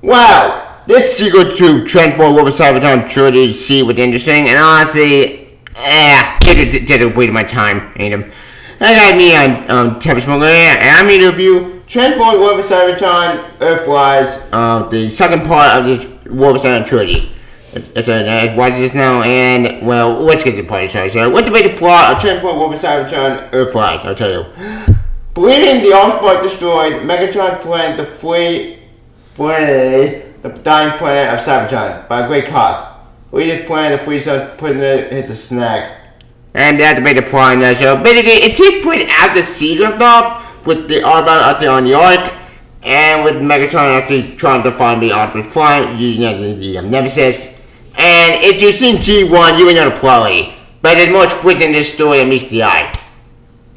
Wow, this sequel to Transform over Cybertron trilogy C was interesting, and honestly, did a waste of my time, ain't him. I got me on Tempest Smoker, and I'm here to review Transform over Cybertron Earthrise, the second part of this War of Cybertron trilogy. Let's watch this now, and, well, let's get to the party started. So, what the basic plot of Transform over Cybertron Earthrise, I'll tell you. Believing the Allspark destroyed, Megatron planned to flee the dying planet of Cybertron by a great cost. We just planned to flee some putting it hit the snag. And that's the basic plot in that show. Basically, it takes place after Siege left off, with the Autobot out there on the Ark, and with Megatron actually trying to find the Optimus Prime using the Nemesis. And if you've seen G1, you would know the plot already. But there's more twist in this story than meets the eye.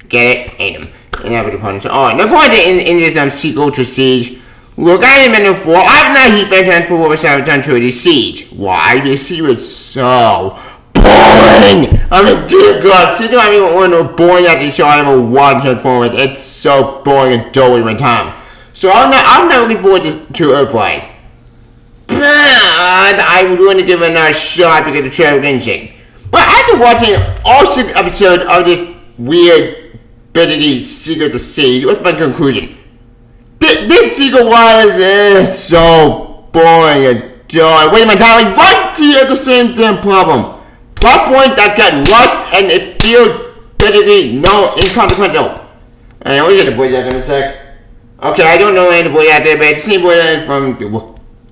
Get it? Ain't him. And that was the pun. Alright, now going in this sequel to Siege. Look, I haven't been before. I'm not a huge fan for War of Cybertron trilogy Siege. Why? Because Siege was so boring. I mean, dear God, Siege is not even one of the boring that show I ever watched Transformers. It's so boring and dull with my time. So I'm not looking forward to Earthrise. But I would want to give it another shot to get the trailer instinct. But after watching all 6 episodes of this weird, bitty sequel to Siege, what's my conclusion? This sequel was so boring and dull. Wait a minute, time right here at the same damn problem. Plot point that got lost and it feels bitterly no inconsequential. And we'll get the voice actor in a sec. Okay, I don't know any voice actor, but it's the same voice actor from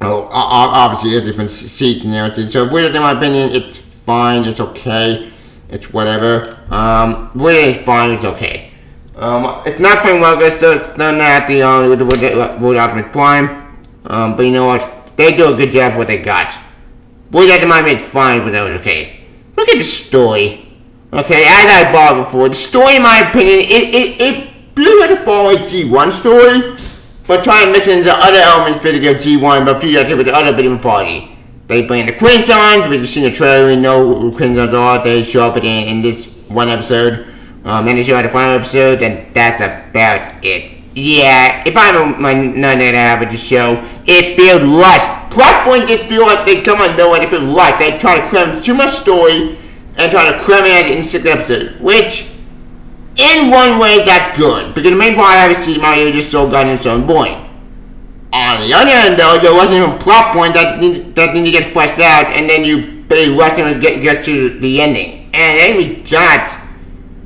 obviously it's different Siege and everything. So voice actor, in my opinion, it's fine, it's okay, it's whatever. Voice is fine, it's okay. It's not Frank Welker, so it's not the Optimus Prime. But you know what? They do a good job of what they got. Voice actor might make fine, but that was okay. Look at the story. Okay, as I bought before, the story, in my opinion, it feels like a follow G1 story, but trying to mix in the other elements to get G1, but fuse that with the other bit of mythology. They bring the Quintons, we just seen the trailer, we know who Quintons are, they show up in this one episode. Then they show the final episode, and that's about it. Yeah, if I'm none that I have at the show, it feels rushed. Plot points just feel like they come on nowhere, they feel rushed. They try to cram too much story and try to cram it in 6 episodes, which, in one way, that's good, because the main part I haven't seen Mario is just so goddamn so boring. On the other hand, though, there wasn't even a plot point that needed to get fleshed out, and then you barely rushed to get to the ending. And then we got.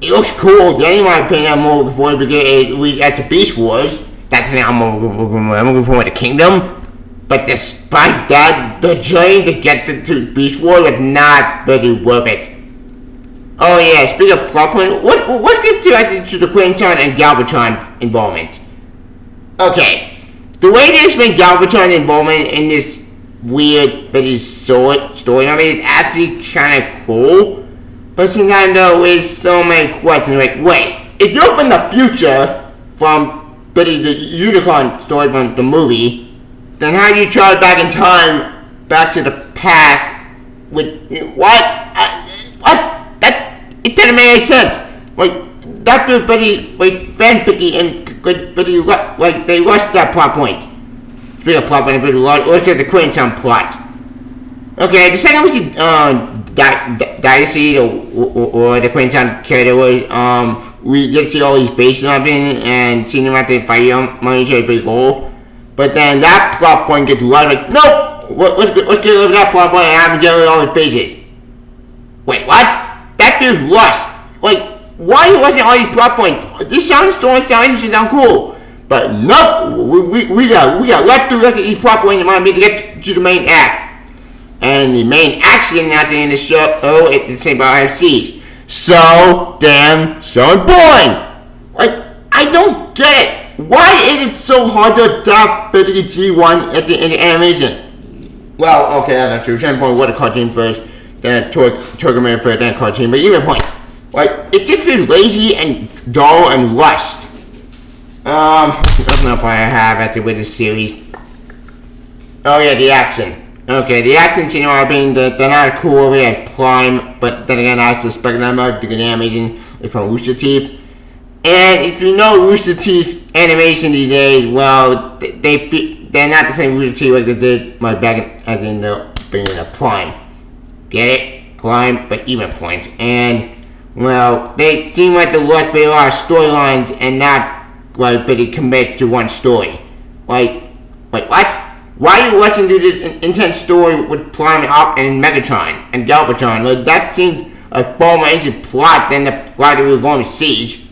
It looks cool. The only my opinion I'm more looking forward to get lead at the Beast Wars. That's the thing I'm looking forward to Kingdom. But despite that, the journey to get to Beast Wars was not really worth it. Oh yeah, speaking of plot point, let's get to the Quinton and Galvatron involvement. Okay, the way they explain Galvatron involvement in this weird bitty story, I mean, it's actually kind of cool. But sometimes though, with so many questions, like, wait, if you're from the future, from the unicorn story from the movie, then how do you travel back in time, back to the past, with, what? It doesn't make any sense. Like, that feels pretty, like, fanficky and pretty, like, they rushed that plot point. Speaking of plot point, let's get the Quinton plot. Okay, the second was the, Dynasty or the Quinton character was, we get to see all these bases happening and seeing them at the fight on each other pretty cool. But then that plot point gets right, like, nope! Let's get rid of that plot point and have them get rid of all the bases. Wait, what? That feels rushed. Like, why are you rushing all these plot points? This sounds interesting, sound cool. But nope! We got left through each plot point in mind to get to the main act. And the main action at the end of the show, it's the same about Siege. So damn so boring. Like, I don't get it. Why is it so hard to adopt basically G1 at the end of animation? Well, okay, that's not true. Trying to point what a cartoon first, then a Toyman first, then a cartoon. But even point, like, it just feels lazy and dull and rushed. That's not what I have at the with the series. Oh yeah, the action. Okay, the action scene, in my opinion, they're not cool over there at Prime, but then again, I suspect them of because the animation is from Rooster Teeth. And if you know Rooster Teeth animation these days, well, they they're not the same routine like they did back in the beginning of Prime. Get it? Prime, but even point. And, well, they seem like they lost a lot of storylines and not, like, really commit to one story. Like, wait, what? Why are you rushing to this intense story with Prime and Megatron and Galvatron? Like, that seems a far more ancient plot than the plot that we were going to Siege.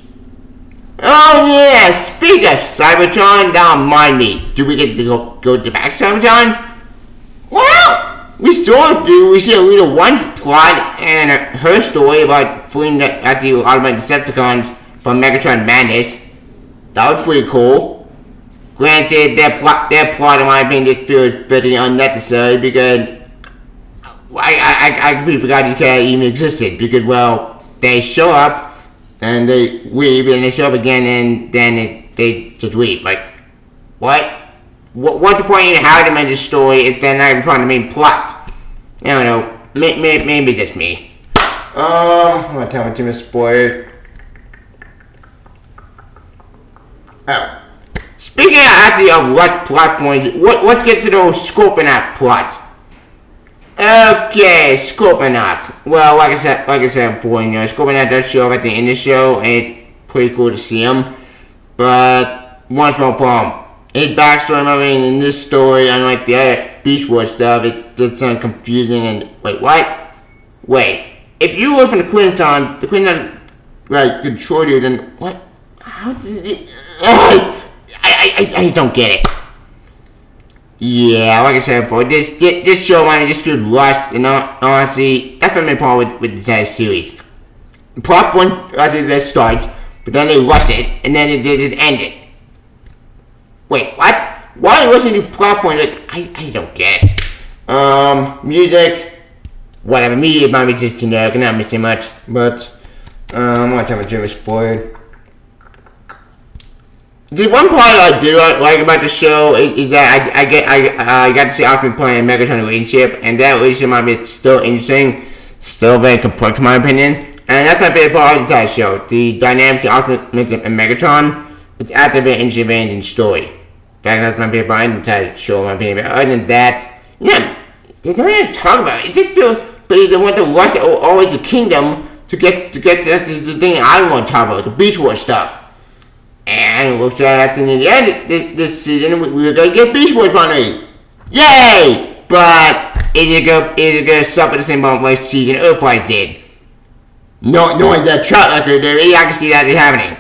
Oh yeah, speak of Cybertron, don't mind me. Do we get to go to back Cybertron? Well, we sort of do. We see a little one plot and her story about freeing at the automated Decepticons from Megatron Madness. That was pretty cool. Granted, their plot in my opinion just feels pretty unnecessary because I completely forgot these characters even existed because, well, they show up and they leave and they show up again and then they just leave. Like, what? What's the point in having them in this story if they're not even part of the main plot? I don't know. Maybe just me. I'm gonna tell me too much spoilers. Oh. Speaking of rush plot points, let's get to those Scorponok plot. Okay, Scorponok. Well, like I said before, Scorponok does show up at the end of the show, and it's pretty cool to see him. But one small problem. His backstory, I mean, in this story, unlike the other Beast Wars stuff, it does sound confusing and wait, what? Wait, if you were from the Quinton, the Quinton control you, then what? How did it? I just don't get it. Yeah, like I said before, this show I just feels rushed, and honestly, that's my main problem with the entire series. The plot point that starts, but then they rush it, and then they just end it. Wait, what? Why are you rushing to plot point? Like, I don't get it. Music, whatever, media might be just generic, not missing much, but, I'm gonna tell my Jimmy spoiled. The one part I do like about the show is that I got to see Optimus Prime and Megatron relationship, and that relationship might be still interesting, still very complex in my opinion, and that's my favorite part of the entire show. The dynamic between Optimus and Megatron, it's actually very interesting, very interesting story. That's my favorite part of the entire show in my opinion. But other than that, yeah, they don't even talk about it. It just feels, but they want to rush always the kingdom to get to the thing I want to talk about, the Beast Wars stuff. And it looks like in the end this season we're gonna get Beast Wars finally. Yay! But is it gonna suffer the same amount like season Earthrise did? Knowing that track record there, I can see that happening.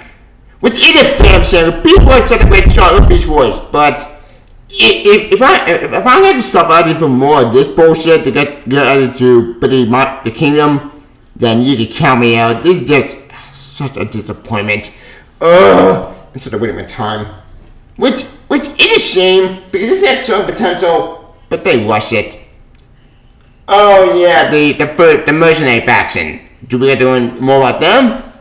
Which is a damn shame. Beast Wars set a great shot with Beast Wars, but if I'm going to suffer even more of this bullshit to get added to the kingdom, then you can count me out. This is just such a disappointment. Instead of waiting my time. Which is a shame, because it has some potential, but they rush it. Oh yeah, the mercenary faction. Do we get to learn more about them?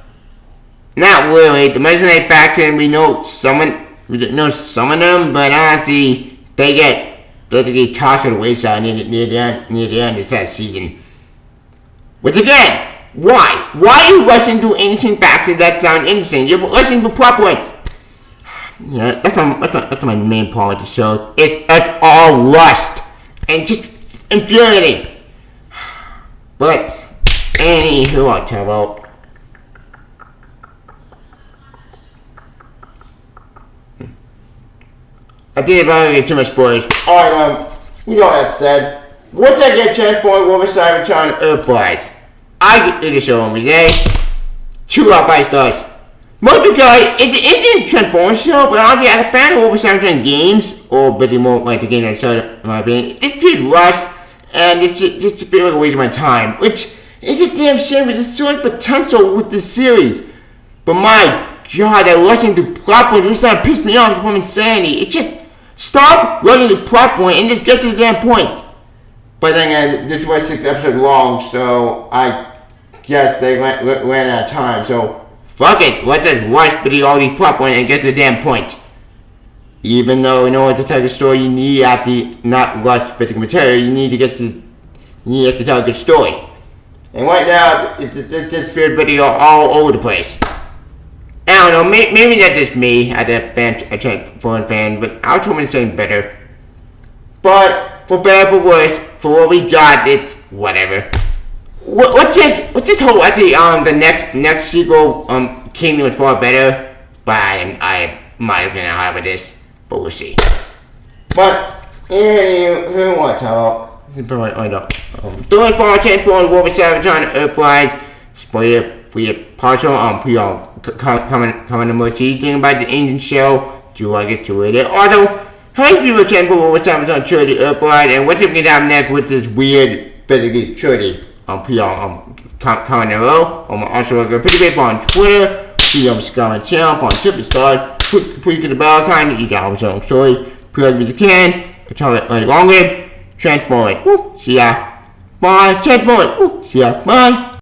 Not really. The mercenary faction, we know some of them, but honestly, they get basically tossed to the wayside near the end of that season. Which again, why? Why are you rushing to ancient factions that sound interesting? You're rushing to plot points. Yeah, that's my main problem with the show. It's all rushed and just infuriating. But anywho, I'll tell about. I didn't get too much spoilers. Alright, you know what I said. What did I get transformed over Cybertron Earthrise? I get the show every day. 2 out 5 stars. Most because it's an Indian Transformers show, but honestly, as a fan of over Cybertron games, or pretty more like the game I started, in my opinion, it feels rushed, and it's just feels like a waste of my time. Which is a damn shame, but there's so much potential with this series. But my god, that rushing to plot points really started to piss me off from insanity. It's just, stop rushing to plot point and just get to the damn point. But then this was 6 episodes long, so I guess they ran out of time, so fuck it, let's just rush through all these plot points and get to the damn point. Even though in order to tell the story, you need to not rush specific material, you need to tell a good story. And right now, it just feels pretty all over the place. I don't know, maybe that's just me as a Transformers fan, but I was hoping to say better. But for better for worse, for what we got, it's whatever. What's this whole? I think the next sequel Kingdom was far better, but I might have been high with this, but we'll see. But here what talk. Doing for Transformers War with Cybertron Earthrise. Spoiler for your partial coming to much thing about the engine shell. Do I get to it? Also, how do you feel about Transformers War with Cybertron Trilogy Earthrise, and what's going to happen next with this weird basically trilogy? Comment below. Also go pretty big on Twitter. See subscribe channel on Superstars. Please get the bell icon. You got our own story. Please if you can. Tell it longer. Transform it. See ya. Bye. Transform it. See ya. Bye.